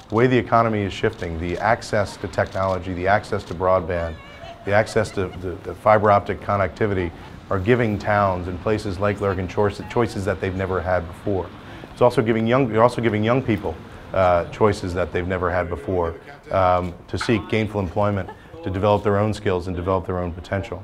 the way the economy is shifting, the access to technology, the access to broadband, the access to the fiber optic connectivity are giving towns and places like Lurgan choices that they've never had before. It's also giving young people choices that they've never had before to seek gainful employment, to develop their own skills and develop their own potential.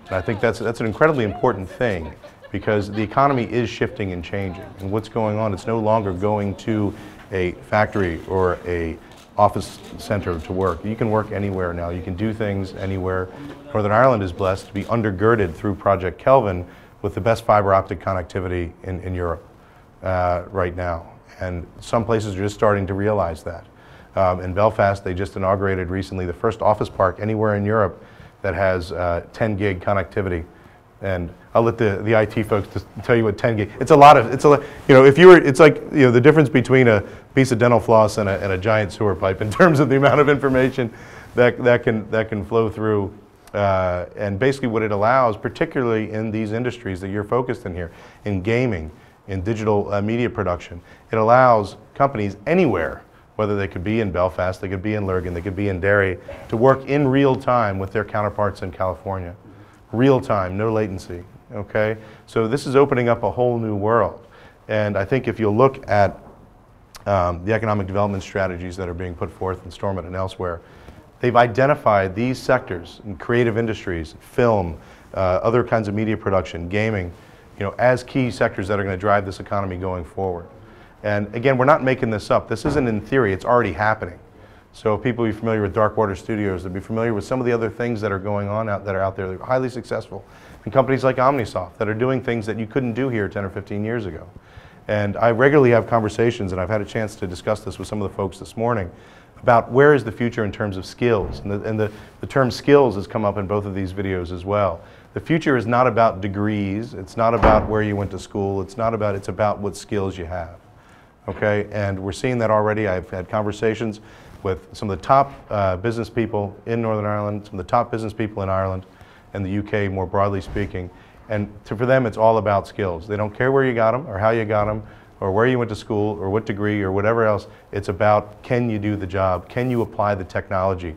And I think that's an incredibly important thing, because the economy is shifting and changing. And what's going on, it's no longer going to a factory or a office center to work. You can work anywhere now. You can do things anywhere. Northern Ireland is blessed to be undergirded through Project Kelvin with the best fiber optic connectivity in Europe right now. And some places are just starting to realize that. In Belfast, they just inaugurated recently the first office park anywhere in Europe that has 10 gig connectivity. And I'll let the IT folks just tell you what 10 gig. It's a lot. You know, it's like, you know, the difference between a piece of dental floss and a giant sewer pipe in terms of the amount of information that can flow through. And basically, what it allows, particularly in these industries that you're focused in here, in gaming, in digital media production, it allows companies anywhere, whether they could be in Belfast, they could be in Lurgan, they could be in Derry, to work in real time with their counterparts in California. Real time, no latency, okay? So this is opening up a whole new world. And I think if you look at the economic development strategies that are being put forth in Stormont and elsewhere, they've identified these sectors in creative industries, film, other kinds of media production, gaming, you know, as key sectors that are going to drive this economy going forward. And again, we're not making this up. This isn't in theory, it's already happening. So if people are familiar with Dark Water Studios, they'll be familiar with some of the other things that are going on that are out there that are highly successful. And companies like Omnisoft that are doing things that you couldn't do here 10 or 15 years ago. And I regularly have conversations, and I've had a chance to discuss this with some of the folks this morning, about where is the future in terms of skills. And the term skills has come up in both of these videos as well. The future is not about degrees, it's not about where you went to school, it's about what skills you have. Okay, and we're seeing that already. I've had conversations with some of the top business people in Northern Ireland, some of the top business people in Ireland and the UK more broadly speaking. And for them, it's all about skills. They don't care where you got them or how you got them or where you went to school or what degree or whatever else. It's about, can you do the job? Can you apply the technology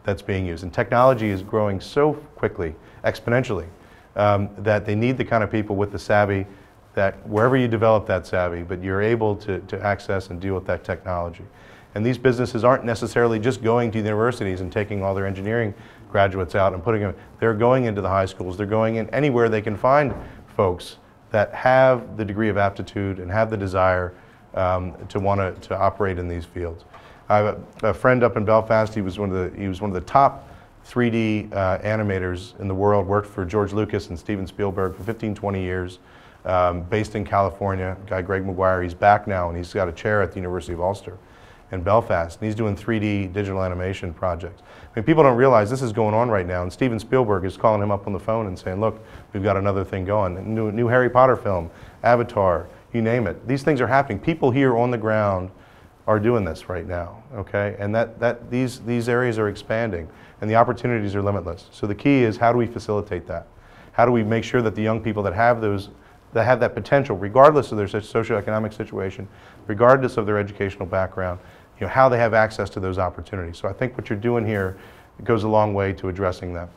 that's being used? And technology is growing so quickly, exponentially, that they need the kind of people with the savvy that wherever you develop that savvy, but you're able to access and deal with that technology. And these businesses aren't necessarily just going to universities and taking all their engineering graduates out and putting them, they're going into the high schools, they're going in anywhere they can find folks that have the degree of aptitude and have the desire to want to operate in these fields. I have a friend up in Belfast, he was one of the top 3D animators in the world, worked for George Lucas and Steven Spielberg for 15, 20 years. Based in California, guy Greg McGuire, he's back now and he's got a chair at the University of Ulster in Belfast, and he's doing 3D digital animation projects. I mean, people don't realize this is going on right now, and Steven Spielberg is calling him up on the phone and saying, look, we've got another thing going. New Harry Potter film, Avatar, you name it. These things are happening. People here on the ground are doing this right now, okay? And these areas are expanding, and the opportunities are limitless. So the key is, how do we facilitate that? How do we make sure that the young people that have that potential, regardless of their socioeconomic situation, regardless of their educational background, you know, how they have access to those opportunities. So I think what you're doing here goes a long way to addressing that.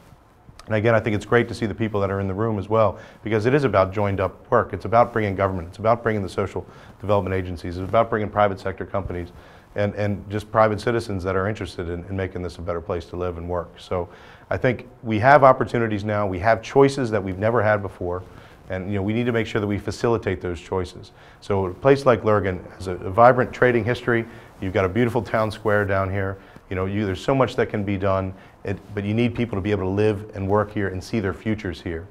And again, I think it's great to see the people that are in the room as well, because it is about joined up work. It's about bringing government, it's about bringing the social development agencies, it's about bringing private sector companies and just private citizens that are interested in making this a better place to live and work. So I think we have opportunities now, we have choices that we've never had before. And you know, we need to make sure that we facilitate those choices. So a place like Lurgan has a vibrant trading history. You've got a beautiful town square down here. You know, there's so much that can be done, but you need people to be able to live and work here and see their futures here.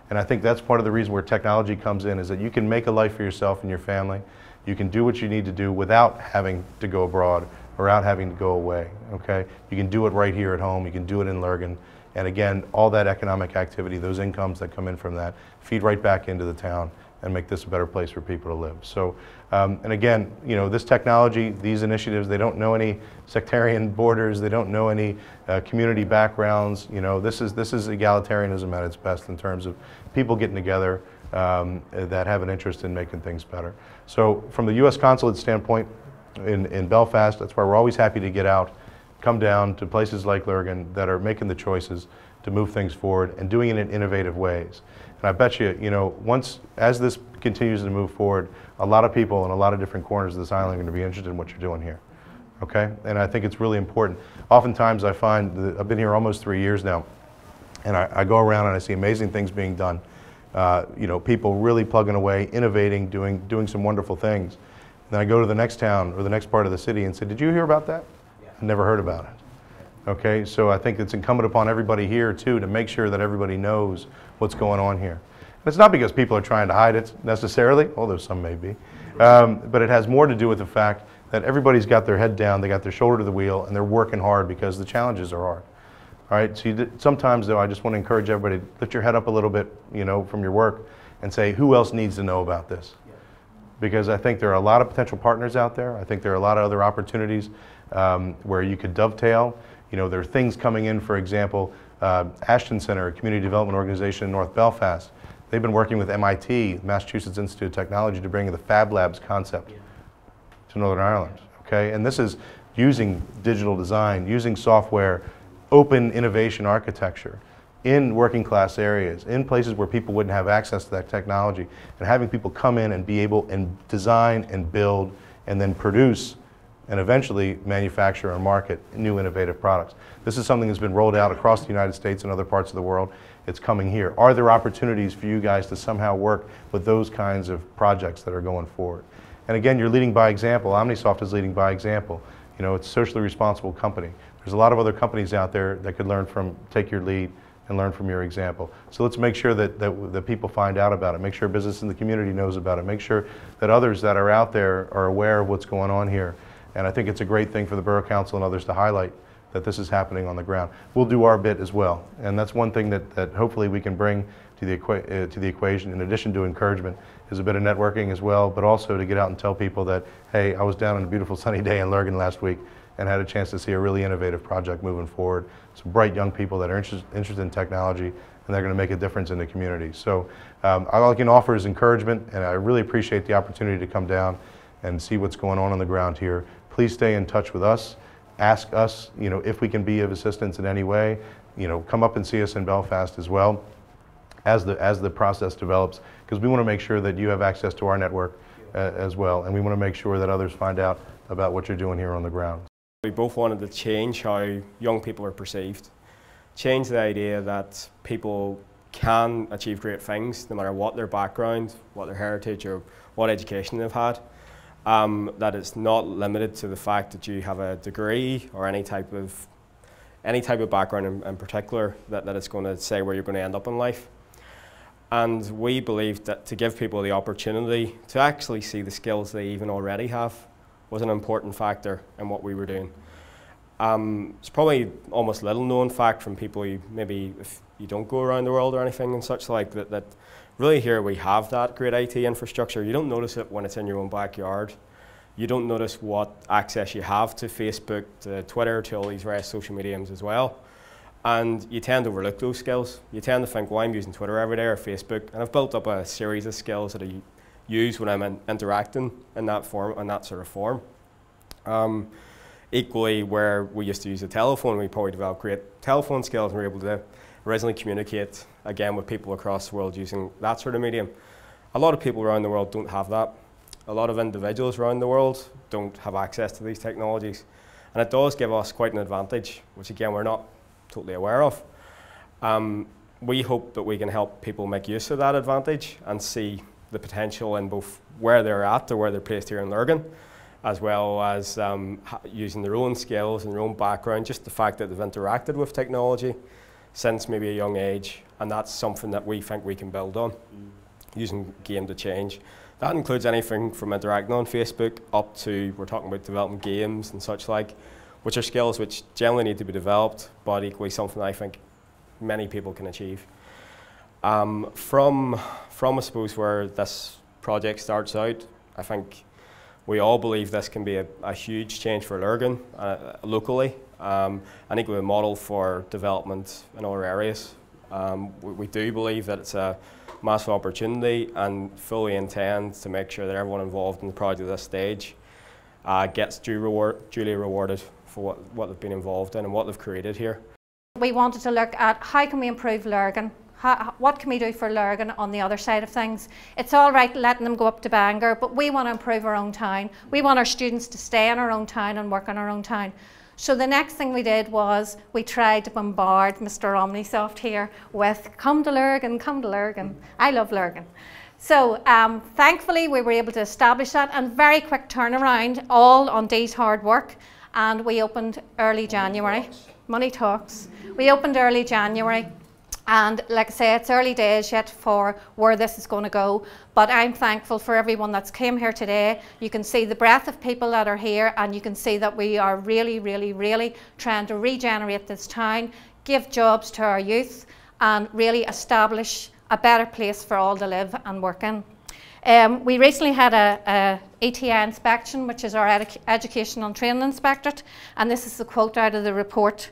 And I think that's part of the reason where technology comes in, is that you can make a life for yourself and your family. You can do what you need to do without having to go abroad or without having to go away, okay? You can do it right here at home. You can do it in Lurgan. And again, all that economic activity, those incomes that come in from that, feed right back into the town and make this a better place for people to live. So, and again, you know, this technology, these initiatives, they don't know any sectarian borders, they don't know any community backgrounds. You know, this is egalitarianism at its best in terms of people getting together that have an interest in making things better. So from the U.S. consulate standpoint, in Belfast. That's why we're always happy to get out, come down to places like Lurgan that are making the choices to move things forward and doing it in innovative ways. And I bet you, as this continues to move forward, a lot of people in a lot of different corners of this island are going to be interested in what you're doing here. Okay? And I think it's really important. Oftentimes I find that I've been here almost 3 years now, and I go around and I see amazing things being done. People really plugging away, innovating, doing some wonderful things. And then I go to the next town or the next part of the city and say, did you hear about that? Yeah. I never heard about it. Okay, so I think it's incumbent upon everybody here too to make sure that everybody knows what's going on here. And it's not because people are trying to hide it necessarily, although some may be, but it has more to do with the fact that everybody's got their head down, they got their shoulder to the wheel, and they're working hard because the challenges are hard. All right, so sometimes though I just want to encourage everybody to lift your head up a little bit, from your work and say, who else needs to know about this? Because I think there are a lot of potential partners out there. I think there are a lot of other opportunities where you could dovetail. There are things coming in, for example, Ashton Center, a community development organization in North Belfast. They've been working with MIT, Massachusetts Institute of Technology, to bring the Fab Labs concept to Northern Ireland. Okay, and this is using digital design, using software, open innovation architecture in working class areas, in places where people wouldn't have access to that technology, and having people come in and be able and design and build and then produce and eventually manufacture and market new innovative products. This is something that's been rolled out across the United States and other parts of the world. It's coming here. Are there opportunities for you guys to somehow work with those kinds of projects that are going forward? And again, you're leading by example. OmniSoft is leading by example. It's a socially responsible company. There's a lot of other companies out there that could take your lead and learn from your example. So let's make sure that people find out about it. Make sure business in the community knows about it. Make sure that others that are out there are aware of what's going on here. And I think it's a great thing for the Borough Council and others to highlight that this is happening on the ground. We'll do our bit as well. And that's one thing that hopefully we can bring to the equation, in addition to encouragement, is a bit of networking as well, but also to get out and tell people that, hey, I was down on a beautiful sunny day in Lurgan last week and had a chance to see a really innovative project moving forward. Some bright young people that are interested in technology, and they're going to make a difference in the community. So all I can offer is encouragement, and I really appreciate the opportunity to come down and see what's going on the ground here. Please stay in touch with us. Ask us, if we can be of assistance in any way. Come up and see us in Belfast as well as the process develops, because we want to make sure that you have access to our network as well, and we want to make sure that others find out about what you're doing here on the ground. We both wanted to change how young people are perceived, change the idea that people can achieve great things no matter what their background, what their heritage, or what education they've had. That it's not limited to the fact that you have a degree or any type of background in particular, that it's going to say where you're going to end up in life. And we believe that to give people the opportunity to actually see the skills they even already have was an important factor in what we were doing. It's probably almost little known fact from people maybe if you don't go around the world or anything and such like that really here we have that great IT infrastructure. You don't notice it when it's in your own backyard. You don't notice what access you have to Facebook, to Twitter, to all these various social mediums as well. And you tend to overlook those skills. You tend to think, well, I'm using Twitter every day or Facebook, and I've built up a series of skills that I use when I'm interacting in that sort of form. Equally, where we used to use the telephone, we probably developed great telephone skills and were able to originally communicate again with people across the world using that sort of medium. A lot of people around the world don't have that. A lot of individuals around the world don't have access to these technologies. And it does give us quite an advantage, which again we're not totally aware of. We hope that we can help people make use of that advantage and see the potential in both where they're at or where they're placed here in Lurgan, as well as using their own skills and their own background, just the fact that they've interacted with technology since maybe a young age, and that's something that we think we can build on, using game to change. That includes anything from interacting on Facebook up to, we're talking about developing games and such like, which are skills which generally need to be developed, but equally something I think many people can achieve. From I suppose where this project starts out, I think we all believe this can be a huge change for Lurgan locally, and equally a model for development in other areas. We do believe that it's a massive opportunity and fully intend to make sure that everyone involved in the project at this stage gets duly rewarded for what they've been involved in and what they've created here. We wanted to look at how can we improve Lurgan, what can we do for Lurgan on the other side of things. It's all right letting them go up to Bangor, but we want to improve our own town. We want our students to stay in our own town and work in our own town. So the next thing we did was we tried to bombard Mr. Omnisoft here with come to Lurgan, I love Lurgan. So thankfully we were able to establish that, and very quick turnaround, all on Dee's hard work, and we opened early January. Money talks. We opened early January, and like I say, it's early days yet for where this is going to go, but I'm thankful for everyone that's came here today. You can see the breadth of people that are here, and you can see that we are really trying to regenerate this town, give jobs to our youth, and really establish a better place for all to live and work in. We recently had a ETI inspection, which is our Education and Training Inspectorate, and this is the quote out of the report.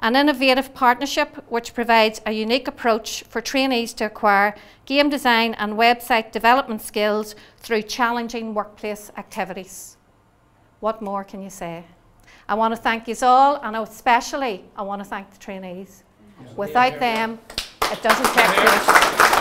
An innovative partnership which provides a unique approach for trainees to acquire game design and website development skills through challenging workplace activities. What more can you say? I want to thank you all, and especially I want to thank the trainees. Without them, it doesn't take place.